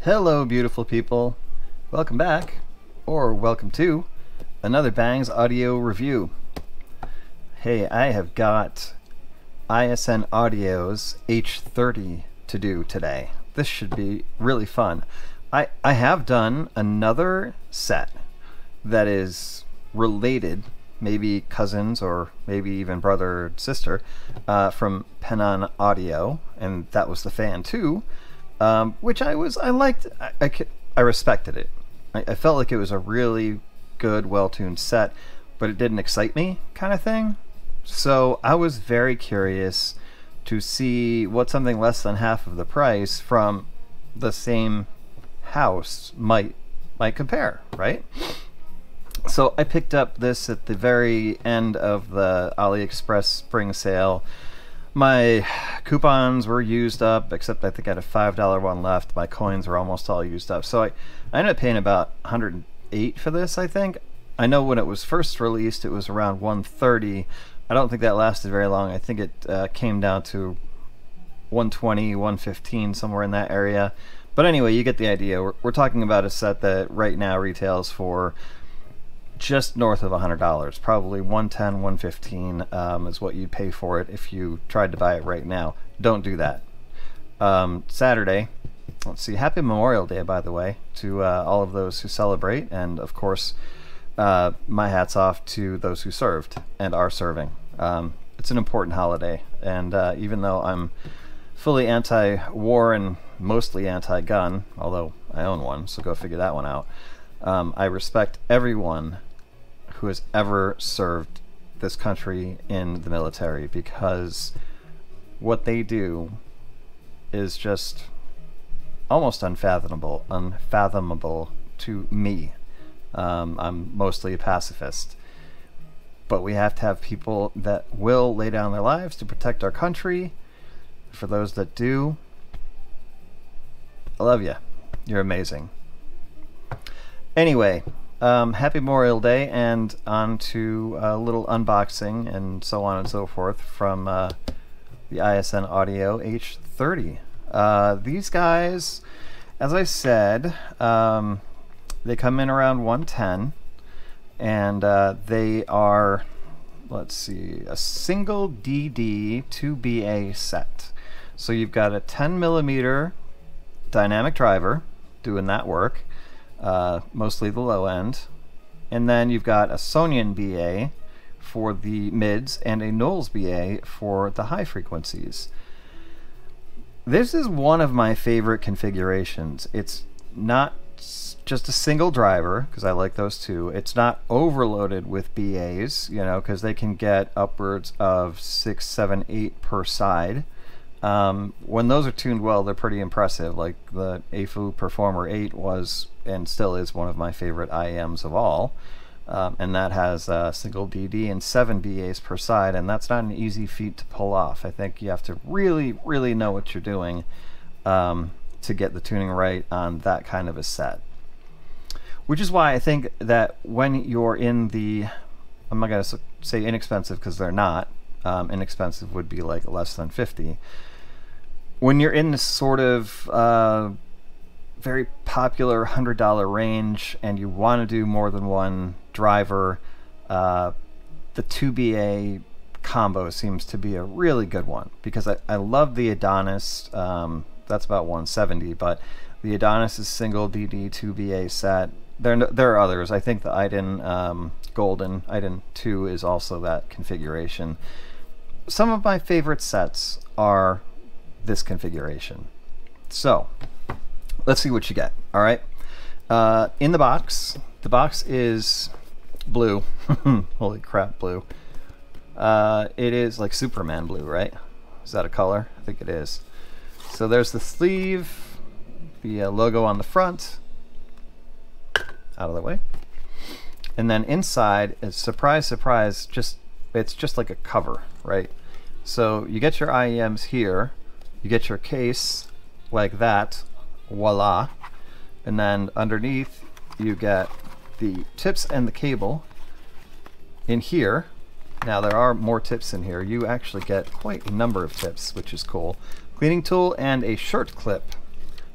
Hello beautiful people, welcome back, or welcome to another Bangs audio review. Hey, I have got ISN Audio's H30 to do today. This should be really fun. I have done another set that is related, maybe cousins or maybe even brother or sister, from Penon Audio, and that was the fan too. Which I liked. I respected it. I felt like it was a really good, well-tuned set, but it didn't excite me, kind of thing. So I was very curious to see what something less than half of the price from the same house might compare, right? So I picked up this at the very end of the AliExpress spring sale. My coupons were used up, except I think I had a $5 one left. My coins were almost all used up. So I ended up paying about $108 for this, I think. I know when it was first released, it was around $130. I don't think that lasted very long. I think it came down to $120, $115, somewhere in that area. But anyway, you get the idea. We're talking about a set that right now retails for just north of $100, probably $110, $115 is what you'd pay for it if you tried to buy it right now. Don't do that. Saturday, let's see, happy Memorial Day, by the way, to all of those who celebrate, and of course, my hat's off to those who served and are serving. It's an important holiday, and even though I'm fully anti-war and mostly anti-gun, although I own one, so go figure that one out, I respect everyone who has ever served this country in the military, because what they do is just almost unfathomable to me. I'm mostly a pacifist, but we have to have people that will lay down their lives to protect our country. For those that do, I love you. You're amazing. Anyway, happy Memorial Day, and on to a little unboxing and so on and so forth from the ISN Audio H30. These guys, as I said, they come in around $110, and they are, let's see, a single DD 2BA set. So you've got a 10mm dynamic driver doing that work. Mostly the low end, and then you've got a Sonian BA for the mids and a Knowles BA for the high frequencies. This is one of my favorite configurations. It's not just a single driver, because I like those too. It's not overloaded with BAs, you know, because they can get upwards of 6, 7, 8 per side. When those are tuned well, they're pretty impressive. Like the AFU Performer 8 was and still is one of my favorite IEMs of all, and that has a single DD and 7 BAs per side, and that's not an easy feat to pull off. I think you have to really, really know what you're doing to get the tuning right on that kind of a set. Which is why I think that when you're in the, I'm not going to say inexpensive because they're not, inexpensive would be like less than 50. When you're in this sort of very popular $100 range and you want to do more than one driver, the 2BA combo seems to be a really good one, because I love the Adonis. That's about $170, but the Adonis' single DD 2BA set. There are others. I think the IDEN Golden, IDEN 2 is also that configuration. Some of my favorite sets are this configuration. So let's see what you get. All right, in the box is blue. Holy crap, blue. It is like Superman blue, right? Is that a color? I think it is. So there's the sleeve, the logo on the front, out of the way, and then inside is, surprise surprise, it's just like a cover, right? So you get your IEMs here, you get your case like that, voila, and then underneath you get the tips and the cable in here. Now there are more tips in here. You actually get quite a number of tips, which is cool. Cleaning tool and a shirt clip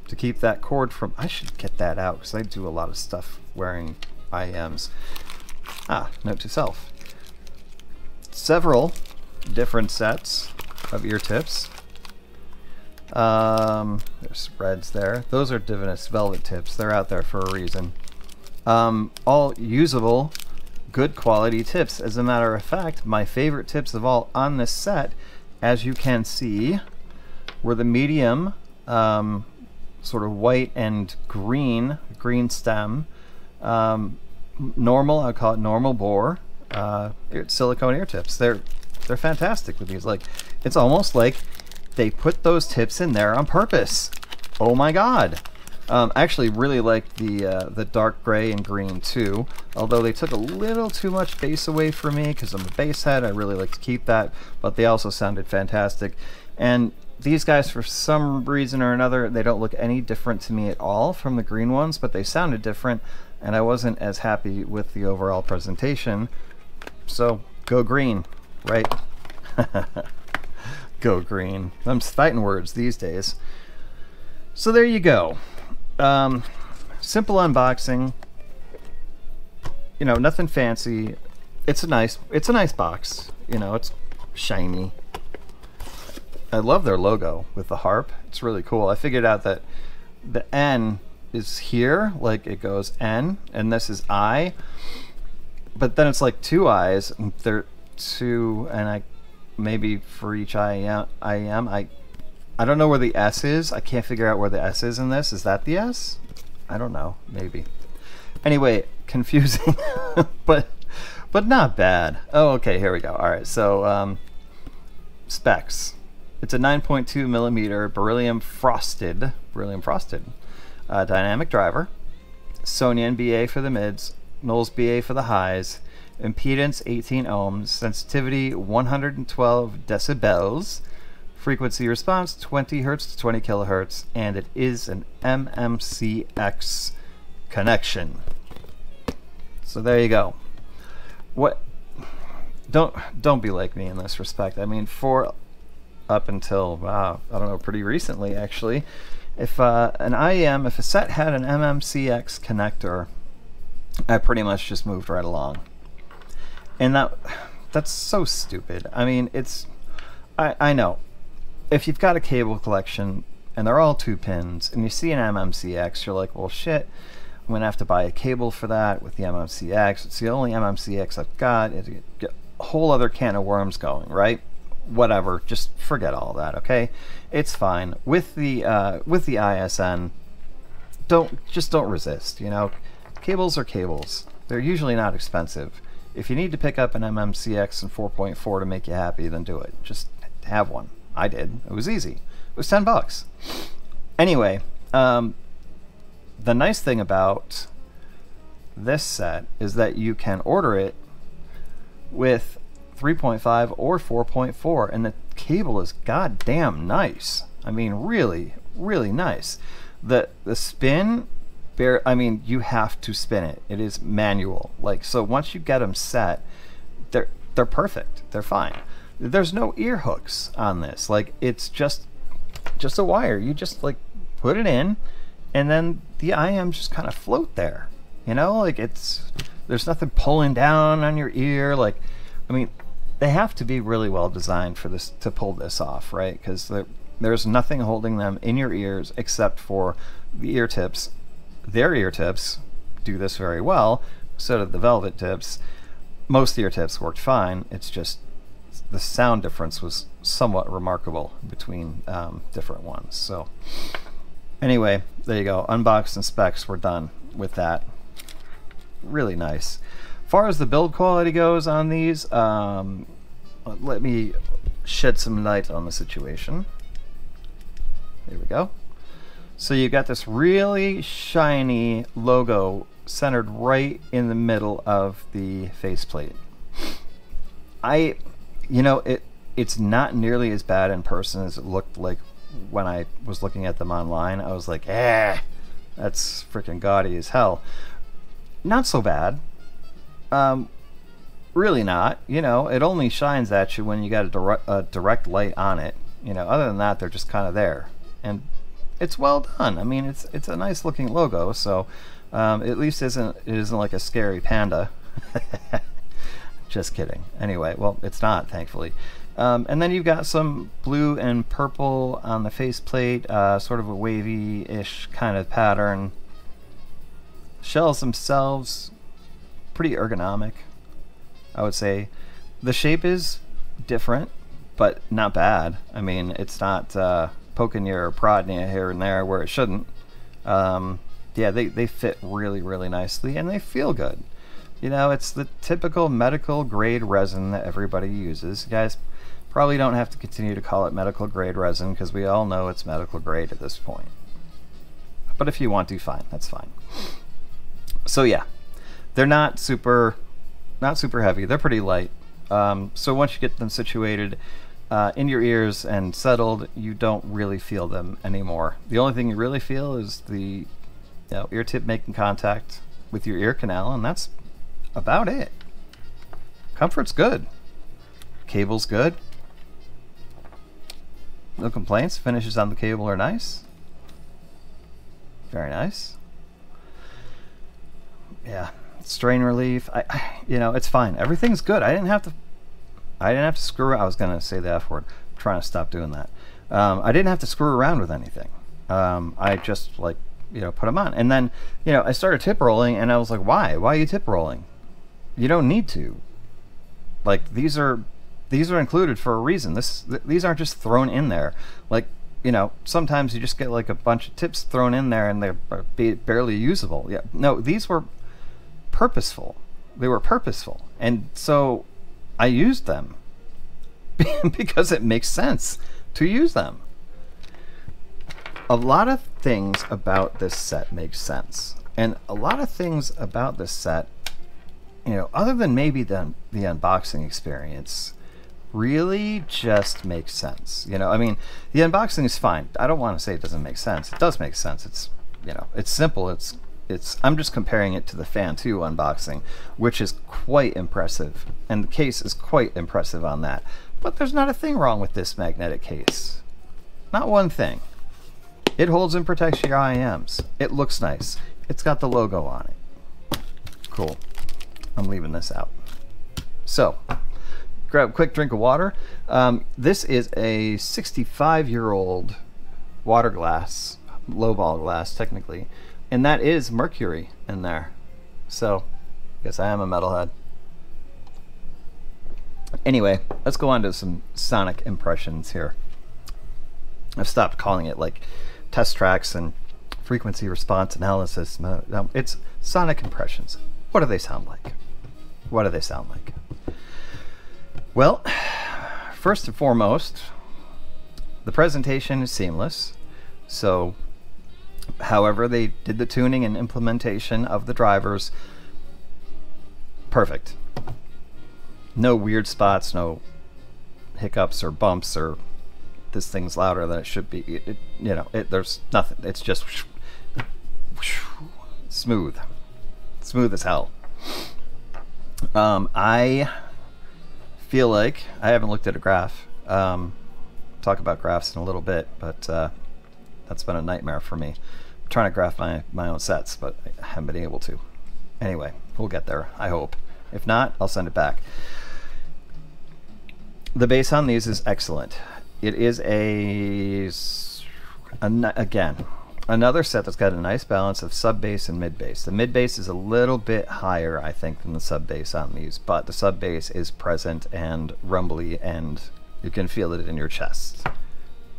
to keep that cord from... I should get that out because I do a lot of stuff wearing IMs. Note to self. Several different sets of ear tips. There's reds there. Those are Divinus velvet tips. They're out there for a reason. All usable, good quality tips. As a matter of fact, my favorite tips of all on this set, as you can see, were the medium, sort of white and green stem, normal, I call it normal bore, silicone ear tips. They're fantastic with these. Like, it's almost like they put those tips in there on purpose. Oh my god. I actually really like the dark gray and green too, although they took a little too much bass away from me because I'm a bass head. I really like to keep that, but they also sounded fantastic. And these guys, for some reason or another, they don't look any different to me at all from the green ones, but they sounded different, and I wasn't as happy with the overall presentation. So go green, right? Go green. I'm fighting words these days. So there you go. Simple unboxing. You know, nothing fancy. It's a nice box. You know, it's shiny. I love their logo with the harp. It's really cool. I figured out that the N is here, like it goes N, and this is I. But then it's like two I's, and they're two, and I maybe for each I don't know where the S is. I can't figure out where the S is in this. Is that the S? I don't know. Maybe. Anyway, confusing, but not bad. Oh, okay. Here we go. All right. So specs. It's a 9.2 millimeter beryllium frosted dynamic driver. Sony NBA for the mids. Knowles BA for the highs. Impedance 18 ohms. Sensitivity 112 decibels. Frequency response 20 hertz to 20 kilohertz, and it is an mmcx connection. So there you go. What? Don't be like me in this respect. I mean, for up until I don't know, pretty recently actually, if if a set had an mmcx connector, I pretty much just moved right along, and that's so stupid. I mean, I know. If you've got a cable collection and they're all 2 pins and you see an mmcx, you're like, well shit, I'm gonna have to buy a cable for that with the mmcx. It's the only mmcx I've got. It's a whole other can of worms going, right? Whatever, just forget all that, okay? It's fine. With the ISN, don't resist, you know? Cables are cables. They're usually not expensive. If you need to pick up an mmcx and 4.4 to make you happy, then do it. Just have one. I did. It was easy. It was $10. Anyway, the nice thing about this set is that you can order it with 3.5 or 4.4, and the cable is goddamn nice. I mean, really, really nice. The spin, I mean, you have to spin it. It is manual. Like, so once you get them set, they're perfect. They're fine. There's no ear hooks on this. Like, it's just a wire. You just like put it in, and then the IM just kind of float there. You know, like there's nothing pulling down on your ear. Like, I mean, they have to be really well designed for this to pull this off, right? Because there's nothing holding them in your ears except for the ear tips. Their ear tips do this very well. So did the velvet tips. Most ear tips worked fine. It's just the sound difference was somewhat remarkable between different ones. So anyway, there you go. Unboxed and specs, we're done with that. Really nice. As far as the build quality goes on these, let me shed some light on the situation. There we go. So you've got this really shiny logo centered right in the middle of the faceplate. You know, it's not nearly as bad in person as it looked like when I was looking at them online. I was like, that's freaking gaudy as hell. Not so bad. Really not. You know, it only shines at you when you got a direct light on it. You know, other than that, they're just kind of there. And it's well done. I mean, it's a nice looking logo, so at least it isn't like a scary panda. Just kidding. Anyway, well, it's not, thankfully. And then you've got some blue and purple on the faceplate, sort of a wavy-ish kind of pattern. Shells themselves, pretty ergonomic, I would say. The shape is different, but not bad. I mean, it's not poking you or prodding you here and there where it shouldn't. Yeah, they fit really, really nicely, and they feel good. You know, it's the typical medical grade resin that everybody uses. You guys probably don't have to continue to call it medical grade resin because we all know it's medical grade at this point. But if you want to, fine, that's fine. So yeah, they're not super heavy. They're pretty light. So once you get them situated in your ears and settled, you don't really feel them anymore. The only thing you really feel is the ear tip making contact with your ear canal, and that's about it. Comfort's good. Cable's good. No complaints. Finishes on the cable are nice. Very nice. Yeah. Strain relief. You know, it's fine. Everything's good. I didn't have to screw. I was gonna say the F word. I'm trying to stop doing that. I didn't have to screw around with anything. I just put them on, and then I started tip rolling, and I was like, why are you tip rolling? You don't need to. Like, these are included for a reason. These aren't just thrown in there. Like, sometimes you just get like a bunch of tips thrown in there and they're barely usable. Yeah, no, these were purposeful. They were purposeful, and so I used them because it makes sense to use them. A lot of things about this set make sense, and a lot of things about this set, other than maybe the unboxing experience, really just makes sense. I mean, the unboxing is fine. I don't want to say it doesn't make sense. It does make sense. It's it's simple. I'm just comparing it to the Fan 2 unboxing, which is quite impressive, and the case is quite impressive on that. But there's not a thing wrong with this magnetic case. Not one thing. It holds and protects your IMs. It looks nice. It's got the logo on it. Cool. I'm leaving this out. So, grab a quick drink of water. This is a 65-year-old water glass, lowball glass technically, and that is mercury in there. So, I guess I am a metalhead. Anyway, let's go on to some sonic impressions here. I've stopped calling it like test tracks and frequency response analysis. No, it's sonic impressions. What do they sound like? What do they sound like? Well, first and foremost, the presentation is seamless. So, however they did the tuning and implementation of the drivers, perfect. No weird spots, no hiccups or bumps or this thing's louder than it should be. There's nothing. It's just smooth as hell. I feel like I haven't looked at a graph. Talk about graphs in a little bit, but that's been a nightmare for me. I'm trying to graph my own sets, but I haven't been able to. Anyway, we'll get there, I hope. If not, I'll send it back. The bass on these is excellent. It is again, another set that's got a nice balance of sub bass and mid bass. The mid bass is a little bit higher, I think, than the sub bass on these, but the sub bass is present and rumbly, and you can feel it in your chest.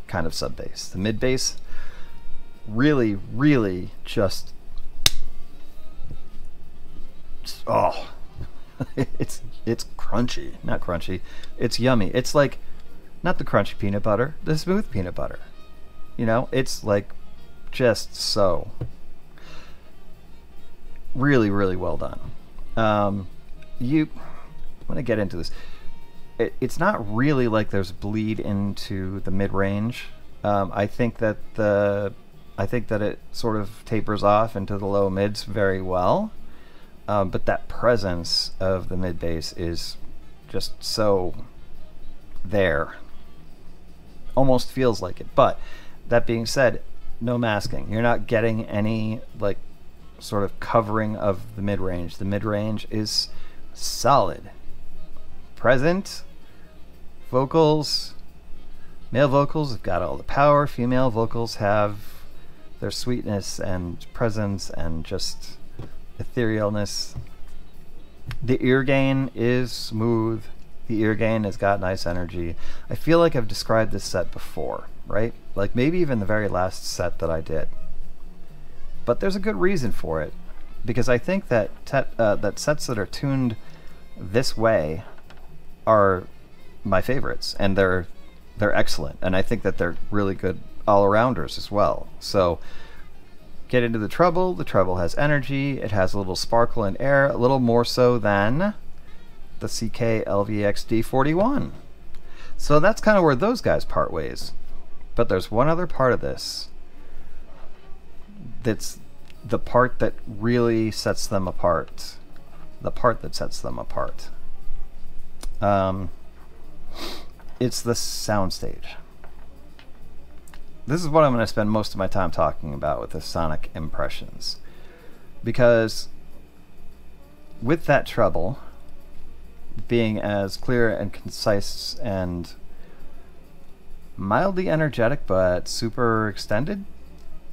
Kind of sub bass. The mid bass really, really just oh, it's crunchy, not crunchy. It's yummy. It's like not the crunchy peanut butter, the smooth peanut butter. It's like just so really, really well done. I'm gonna get into this. It's not really like there's bleed into the mid-range. I think that it sort of tapers off into the low mids very well. But that presence of the mid bass is just so there. Almost feels like it. But that being said, no masking. You're not getting any like sort of covering of the mid-range. The mid-range is solid. Present vocals, male vocals have got all the power. Female vocals have their sweetness and presence and just etherealness. The ear gain is smooth. The ear gain has got nice energy. I feel like I've described this set before, right? Like maybe even the very last set that I did. But there's a good reason for it, because I think that that sets that are tuned this way are my favorites, and they're excellent, and I think that they're really good all-arounders as well. So get into the treble. The treble has energy. It has a little sparkle and air, a little more so than the CKLVX D41. So that's kind of where those guys part ways. But there's one other part of this that's the part that really sets them apart. The part that sets them apart. It's the soundstage. This is what I'm going to spend most of my time talking about with the sonic impressions. Because with that treble being as clear and concise and mildly energetic but super extended,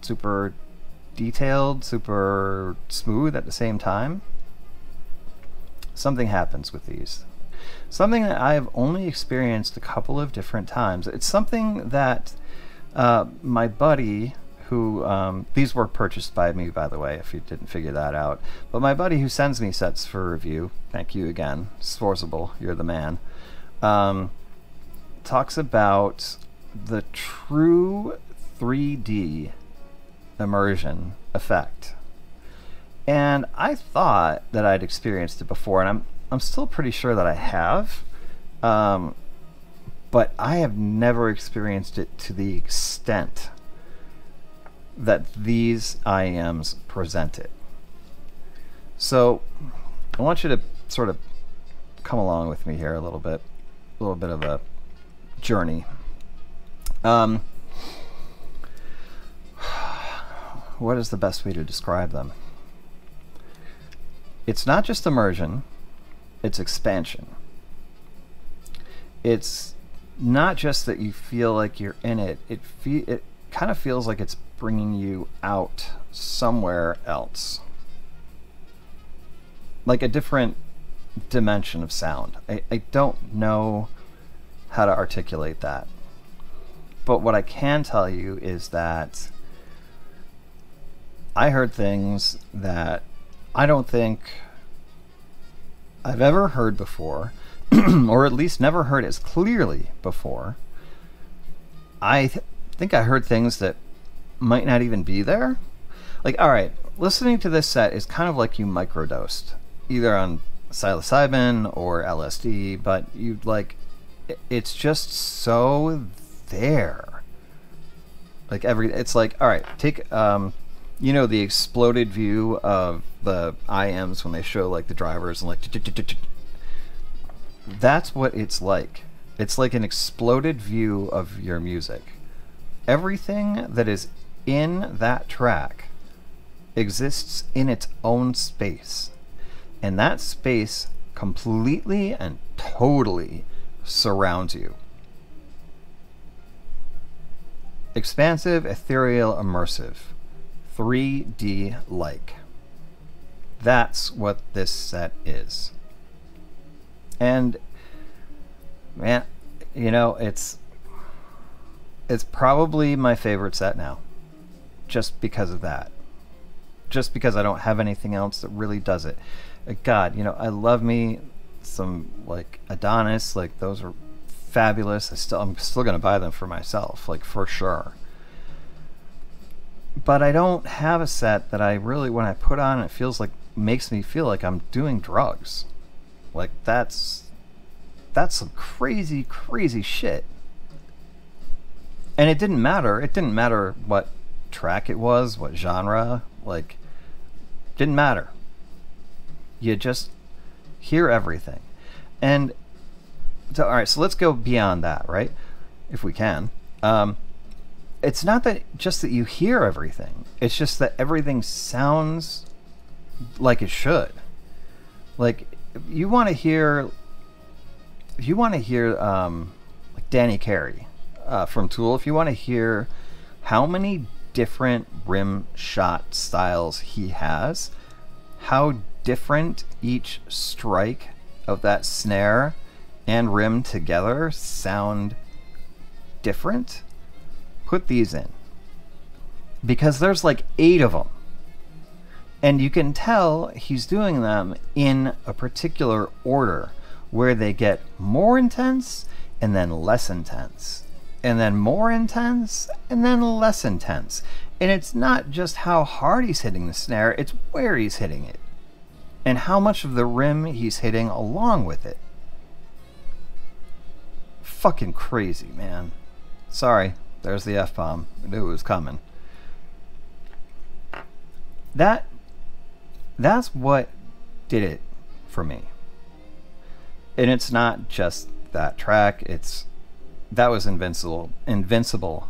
super detailed, super smooth at the same time, something happens with these. Something that I have only experienced a couple of different times. It's something that my buddy who, these were purchased by me, by the way, if you didn't figure that out, but my buddy who sends me sets for review, thank you again, Sforcible, you're the man, talks about the true 3D immersion effect. And I thought that I'd experienced it before, and I'm still pretty sure that I have, but I have never experienced it to the extent that these IEMs present it. So I want you to sort of come along with me here a little bit of a journey. What is the best way to describe them? It's not just immersion, it's expansion. It's not just that you feel like you're in it, it kind of feels like it's bringing you out somewhere else. Like a different dimension of sound. I don't know how to articulate that. But what I can tell you is that I heard things that I don't think I've ever heard before, or at least never heard as clearly before. I think I heard things that might not even be there. Like, alright, listening to this set is kind of like you microdosed, either on psilocybin or LSD, but you like, it's just so there. Like it's like, alright, take, you know, the exploded view of the IMs when they show like the drivers and like, that's what it's like. It's like an exploded view of your music. Everything that is in that track exists in its own space, and that space completely and totally surrounds you. Expansive, ethereal, immersive, 3D-like. That's what this set is. And man, you know, it's probably my favorite set now, just because of that. Just because I don't have anything else that really does it. God, you know, I love me some like Adonis, like those are fabulous. I'm still gonna buy them for myself, like for sure. But I don't have a set that I really, when I put on, it feels like, makes me feel like I'm doing drugs. Like that's some crazy, crazy shit. And it didn't matter. It didn't matter what track it was, what genre, like, didn't matter. You just hear everything. And so, all right, so let's go beyond that, right? If we can. it's not that just that you hear everything. It's just that everything sounds like it should. Like, if you want to hear like Danny Carey from Tool, if you want to hear how many different rim shot styles he has, how different each strike of that snare and rim together sound different, put these in, because there's like 8 of them, and you can tell he's doing them in a particular order where they get more intense and then less intense, and then more intense and then less intense. And it's not just how hard he's hitting the snare, it's where he's hitting it and how much of the rim he's hitting along with it. Fucking crazy, man. Sorry, there's the F-bomb. I knew it was coming. That's what did it for me. And it's not just that track, that was Invincible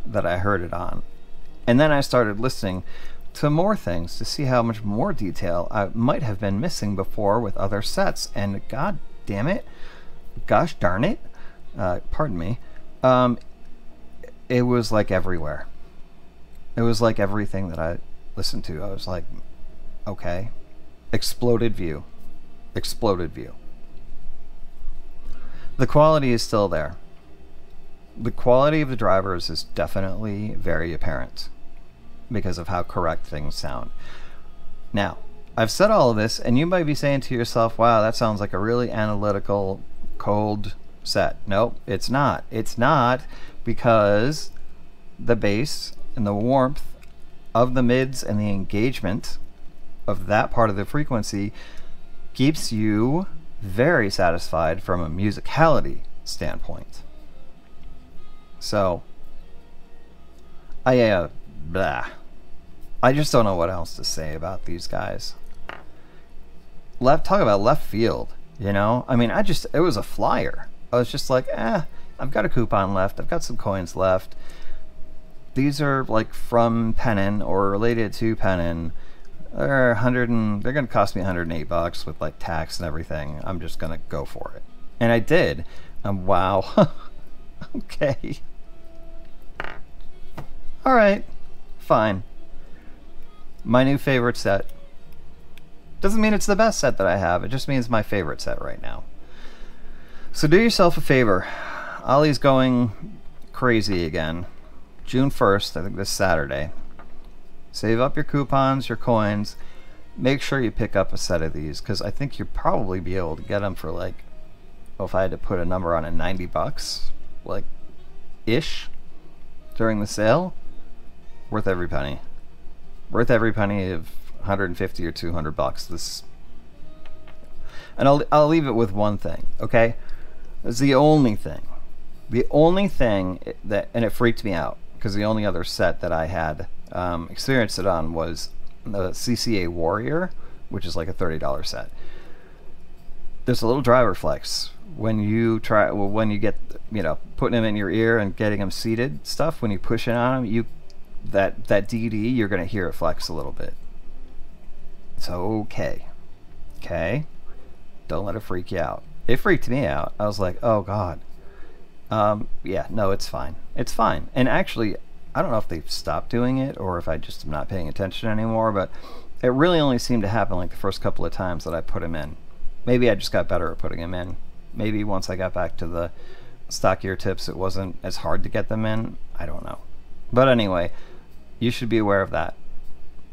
that I heard it on. And then I started listening to more things to see how much more detail I might have been missing before with other sets. And god damn it, gosh darn it, pardon me, it was like everywhere. It was like everything that I listened to. I was like, okay, exploded view. The quality is still there. The quality of the drivers is definitely very apparent because of how correct things sound. Now, I've said all of this, and you might be saying to yourself, wow, that sounds like a really analytical, cold set. Nope, it's not. It's not, because the bass and the warmth of the mids and the engagement of that part of the frequency keeps you very satisfied from a musicality standpoint. So, I just don't know what else to say about these guys. Talk about left field, you know? I mean, it was a flyer. I was just like, I've got a coupon left, I've got some coins left. These are like from Pennon or related to Pennon. They're going to cost me $108 with like tax and everything. I'm just going to go for it. And I did. Wow. Okay. Alright. Fine. My new favorite set. Doesn't mean it's the best set that I have. It just means my favorite set right now. So do yourself a favor. Ollie's going crazy again. June 1st, I think this Saturday. Save up your coupons, your coins. Make sure you pick up a set of these, because I think you'll probably be able to get them for like, well, if I had to put a number on it, $90, like, ish, during the sale. Worth every penny. Worth every penny of 150 or $200. This, and I'll leave it with one thing, okay? It's the only thing. The only thing that, and it freaked me out, because the only other set that I had experienced it on was the CCA Warrior, which is like a $30 set. There's a little driver flex when you get, you know, putting them in your ear and getting them seated stuff. When you push in on them, that DD, you're gonna hear it flex a little bit. It's okay. Don't let it freak you out. It freaked me out. I was like, oh god. Yeah, no, it's fine. It's fine. And actually, I don't know if they've stopped doing it or if I just am not paying attention anymore, but it really only seemed to happen like the first couple of times that I put him in. Maybe I just got better at putting him in. Maybe once I got back to the stock ear tips, it wasn't as hard to get them in. I don't know. But anyway, you should be aware of that.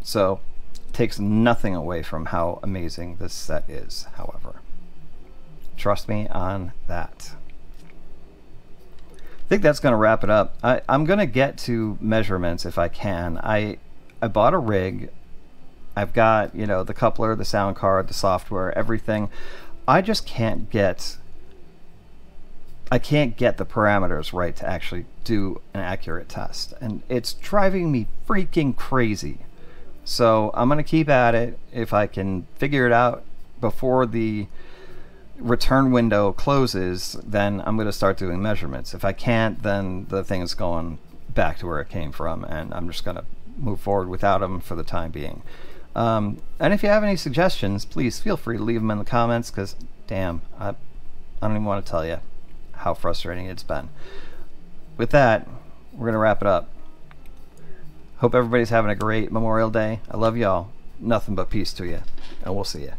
So, it takes nothing away from how amazing this set is, however. Trust me on that. I think that's going to wrap it up. I'm going to get to measurements if I can. I bought a rig. I've got, you know, the coupler, the sound card, the software, everything. I just can't get the parameters right to actually do an accurate test, and it's driving me freaking crazy. So I'm going to keep at it. If I can figure it out before the return window closes, then I'm going to start doing measurements. If I can't, then the thing is going back to where it came from, and I'm just going to move forward without them for the time being. And if you have any suggestions, please feel free to leave them in the comments, because damn, I don't even want to tell you how frustrating it's been. With that, we're going to wrap it up. Hope everybody's having a great Memorial Day. I love y'all. Nothing but peace to you, and we'll see you.